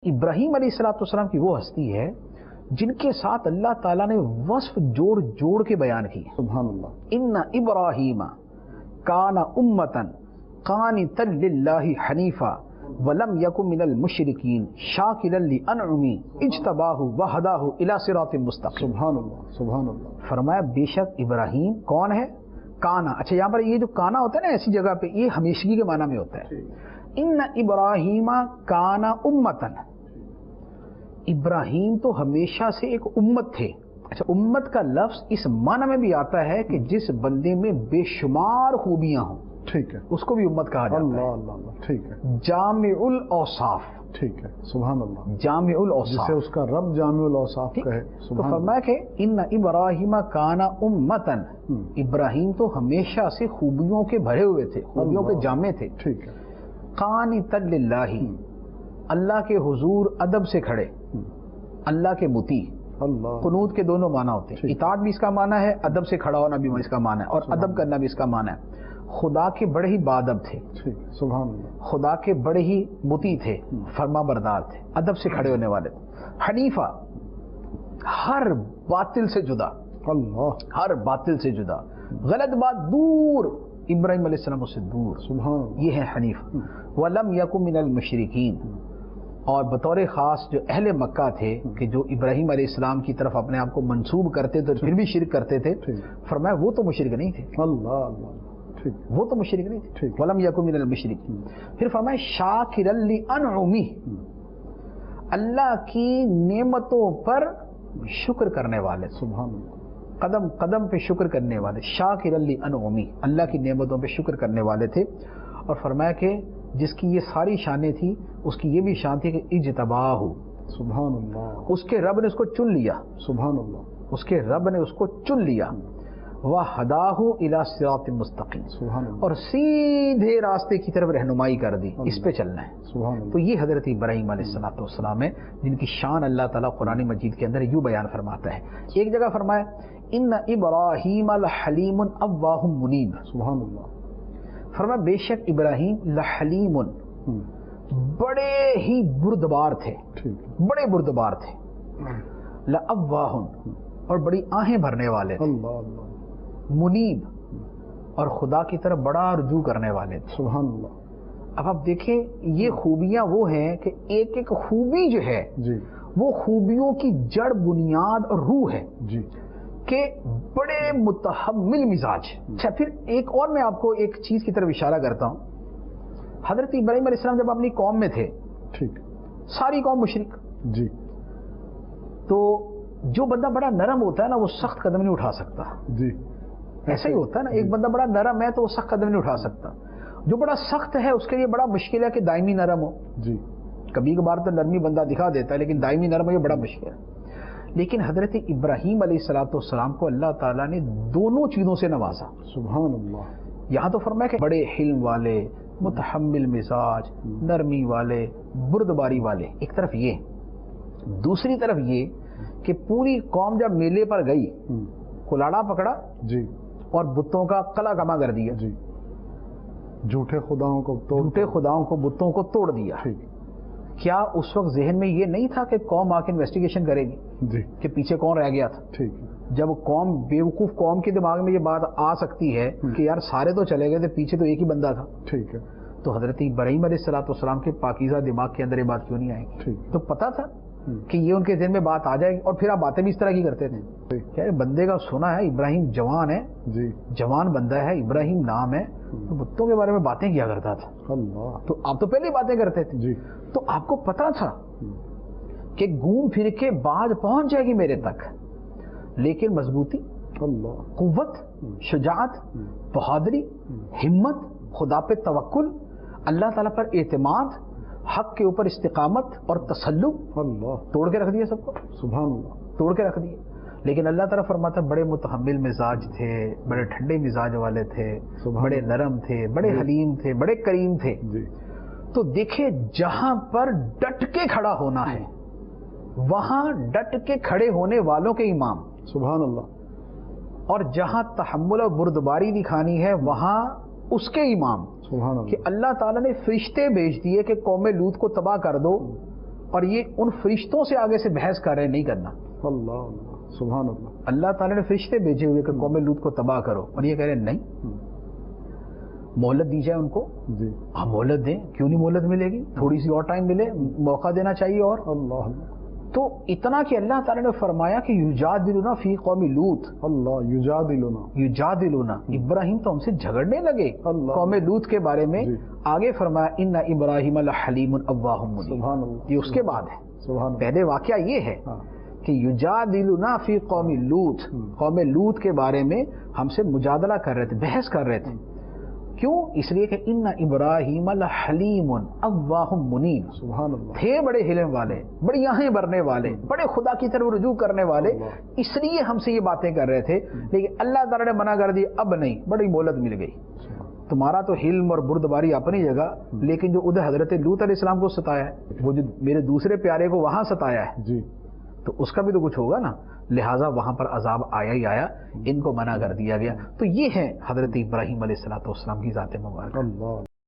ابراہیم علیہ السلام کی وہ ہستی ہے جن کے ساتھ اللہ تعالیٰ نے وصف جوڑ جوڑ کے بیان کی. سبحان اللہ. ان ابراہیم کان امتن قانتا للہ حنیفا ولم یکن من المشرکین شاکرا لانعمی اجتباہ وہداہ الی صراط مستقیم. سبحان اللہ. سبحان اللہ. فرمایا بے شک ابراہیم کون ہے؟ کانا. اچھا یہاں پر یہ جو کانا ہوتا ہے نا ایسی جگہ پہ یہ ہمیشگی کے معنی میں ہوتا ہے. ان ابراہیم کانا امتن، ابراہیم تو ہمیشہ سے ایک امت تھے. اچھا امت کا لفظ اس معنی میں بھی آتا ہے کہ جس بندے میں بے شمار خوبیاں ہوں، ٹھیک ہے، اس کو بھی امت کہا جاتا اللہ ہے. اللہ اللہ. ٹھیک ہے، جامع الاوصاف. ٹھیک ہے. سبحان اللہ. جامع الاوصاف جسے اس کا رب جامع الاوصاف کہے. تو فرمایا کہ ان ابراہیم کانا امتن، ابراہیم تو ہمیشہ سے خوبیوں کے بھرے ہوئے تھے، خوبیوں کے جامع تھے. ٹھیک ہے. قانتا للہ، اللہ کے حضور ادب سے کھڑے، اللہ کے مطیع. اللہ. قنوت کے دونوں معنی ہوتے ہیں، اطاعت بھی اس کا معنی ہے، ادب سے کھڑا ہونا بھی اس کا معنی ہے، اور ادب کرنا بھی اس کا معنی ہے. خدا کے بڑے ہی بادب تھے، سبحان اللہ. خدا کے بڑے ہی مطیع تھے، فرما بردار تھے، ادب سے کھڑے ہونے والے تھے. حنیفہ، ہر باطل سے جدا، اللہ. ہر باطل سے جدا، غلط بات دور، ابراہیم علیہ السلام سے دور. سبحان اللہ. یہ ہے حنیف. وَلَمْ يَكُن مِّنَ الْمُشْرِكِينَ، اور بطور خاص جو اہل مکہ تھے کہ جو ابراہیم علیہ السلام کی طرف اپنے آپ کو منسوب کرتے تھے پھر بھی شرک کرتے تھے، فرمایا وہ تو مشرک نہیں تھے. اللہ اللہ. ٹھیک. وہ تو مشرک نہیں تھے. وَلَمْ يَكُن مِّنَ الْمُشْرِكِينَ. پھر فرمایا شَاكِرًا لِأَنْعُمِهِ، اللہ کی نعمتوں پر شکر کرنے والے. سبحان اللہ. قدم قدم پہ شکر کرنے والے. شَاكِرًا لِأَنْعُمِهِ، اللہ کی نعمتوں پہ شکر کرنے والے تھے. اور فرمایا کہ جس کی یہ ساری شانیں تھی اس کی یہ بھی شان تھی کہ اجتباہ، سبحان اللہ. اس کے رب نے اس کو چن لیا. سبحان اللہ. اس کے رب نے اس کو چن لیا. وَہَدَاهُ إِلَى صِرَاطٍ مُسْتَقِيمٍ، سبحان اللہ. اور سیدھے راستے کی طرف رہنمائی کر دی، اس پہ چلنا ہے. سبحان اللہ. تو یہ حضرت ابراہیم علیہ السلام ہے جن کی شان اللہ تعالیٰ قرآن مجید کے اندر یوں بیان فرماتا ہے. ایک جگہ فرمایا ان ابراہیم لحلیم اوّاہ منیب. سبحان اللہ. فرمایا بے شک ابراہیم لحلیم، بڑے ہی بردبار تھے، بڑے بردبار تھے. لأواہ، اور بڑی آہیں بھرنے والے تھے. اللہ اللہ. منیب، اور خدا کی طرف بڑا رجوع کرنے والے تھے. سبحان اللہ. اب آپ دیکھیں یہ خوبیاں وہ ہیں کہ ایک ایک خوبی جو ہے جی وہ خوبیوں کی جڑ بنیاد اور روح ہے جی کہ بڑے متحمل مزاج. اچھا پھر ایک اور میں آپ کو ایک چیز کی طرف اشارہ کرتا ہوں. حضرت ابراہیم علیہ السلام جب اپنی قوم میں تھے، ٹھیک، ساری قوم مشرک، جی تو جو بندہ بڑا نرم ہوتا ہے نا وہ سخت قدم نہیں اٹھا سکتا. جی ایسا ہی ہوتا ہے نا، ایک بندہ بڑا نرم ہے تو وہ سخت قدم نہیں اٹھا سکتا. جو بڑا سخت ہے اس کے لیے بڑا مشکل ہے کہ دائمی نرم ہو. جی کبھی کبھار تو نرمی بندہ دکھا دیتا ہے لیکن دائمی نرم یہ بڑا مشکل ہے. لیکن حضرت ابراہیم علیہ السلام کو اللہ تعالیٰ نے دونوں چیزوں سے نوازا. سبحان اللہ. یہاں تو فرمایا کہ بڑے حلم والے، متحمل مزاج، نرمی والے، بردباری والے، ایک طرف یہ. دوسری طرف یہ کہ پوری قوم جب میلے پر گئی کلاڑا پکڑا جی اور بتوں کا قلع کما کر دیا. جی جھوٹے خداؤں کو جھوٹے خداؤں کو، بتوں کو توڑ دیا. ٹھیک. کیا اس وقت ذہن میں یہ نہیں تھا کہ قوم آ کے انویسٹیگیشن کرے گی جی کہ پیچھے کون رہ گیا تھا؟ ٹھیک. جب قوم بیوقوف قوم کے دماغ میں یہ بات آ سکتی ہے کہ یار سارے تو چلے گئے تھے، پیچھے تو ایک ہی بندہ تھا. ٹھیک ہے. تو حضرت ابراہیم علیہ السلام کے پاکیزہ دماغ کے اندر یہ بات کیوں نہیں آئے گی؟ ٹھیک. تو پتا تھا کہ یہ ان کے ذہن میں بات آ جائے گی، اور پھر آپ باتیں بھی اس طرح کی کرتے تھے. کیا بندے کا سنا ہے ابراہیم جوان ہے، جی جوان بندہ ہے، ابراہیم نام ہے، تو بتوں کے بارے میں باتیں کیا کرتا تھا. اللہ. تو آپ تو پہلے باتیں کرتے تھے. جی تو آپ کو پتا تھا کہ گھوم پھر کے بعد پہنچ جائے گی میرے تک، لیکن مضبوطی، اللہ، قوت، شجاعت، بہادری، ہمت، خدا پہ توکل، اللہ تعالیٰ پر اعتماد، حق کے اوپر استقامت اور تسلط، اللہ توڑ کے رکھ دیا سب کو. سبحان اللہ. توڑ کے رکھ دیے. لیکن اللہ تعالیٰ فرماتا بڑے متحمل مزاج تھے، بڑے ٹھنڈے مزاج والے تھے، بڑے نرم تھے، بڑے حلیم تھے، بڑے کریم تھے. جی تو دیکھیں جہاں پر ڈٹ کے کھڑا ہونا ہے وہاں ڈٹ کے کھڑے ہونے والوں کے امام. سبحان اللہ. اور جہاں تحمل اور بردباری دکھانی ہے وہاں اس کے امام. سبحان اللہ. کہ اللہ تعالیٰ نے فرشتے بھیج دیے کہ قوم لوط کو تباہ کر دو، اور یہ ان فرشتوں سے آگے سے بحث کر رہے ہیں، نہیں کرنا. اللہ اللہ سبحان اللہ. اللہ تعالیٰ نے فرشتے بھیجے ہوئے کہ قوم لوط کو تباہ کرو، اور یہ کہہ رہے ہیں نہیں، مہلت دی جائے ان کو. جی ہم مہلت دیں، کیوں نہیں مہلت ملے گی؟ تھوڑی سی اور ٹائم ملے، موقع دینا چاہیے. اور اللہ اللہ تو اتنا کہ اللہ تعالیٰ نے فرمایا کہ یجادلونا فی قوم لوط، اللہ یجادلنا. یجادلونا، ابراہیم تو ہم سے جھگڑنے لگے اللہ. قوم لوط کے بارے میں. جی. آگے فرمایا ان ابراہیم لحلیم اوواہ منیب. سبحان اللہ. یہ اس کے بعد ہے. سبحان اللہ. پہلے واقعہ یہ ہے ہاں. کہ یجادلونا فی قوم لوط، قوم لوط کے بارے میں ہم سے مجادلہ کر رہے تھے، بحث کر رہے تھے. کیوں؟ اس لیے کہ ان ابراہیم لحلیم اوواہ منیب، سبحان اللہ. تھے بڑے حلم والے، بڑی آہیں بھرنے والے، بڑے خدا کی طرف رجوع کرنے والے. اس لیے ہم سے یہ باتیں کر رہے تھے، لیکن اللہ تعالیٰ نے منع کر دی. اب نہیں، بڑی مہلت مل گئی. تمہارا تو حلم اور بردباری اپنی جگہ، لیکن جو ادھر حضرت لوط علیہ السلام کو ستایا ہے، وہ جو میرے دوسرے پیارے کو وہاں ستایا ہے، جی تو اس کا بھی تو کچھ ہوگا نا. لہٰذا وہاں پر عذاب آیا ہی آیا، ان کو منع کر دیا گیا. تو یہ ہے حضرت ابراہیم علیہ السلام کی ذات مبارکہ. اللہ.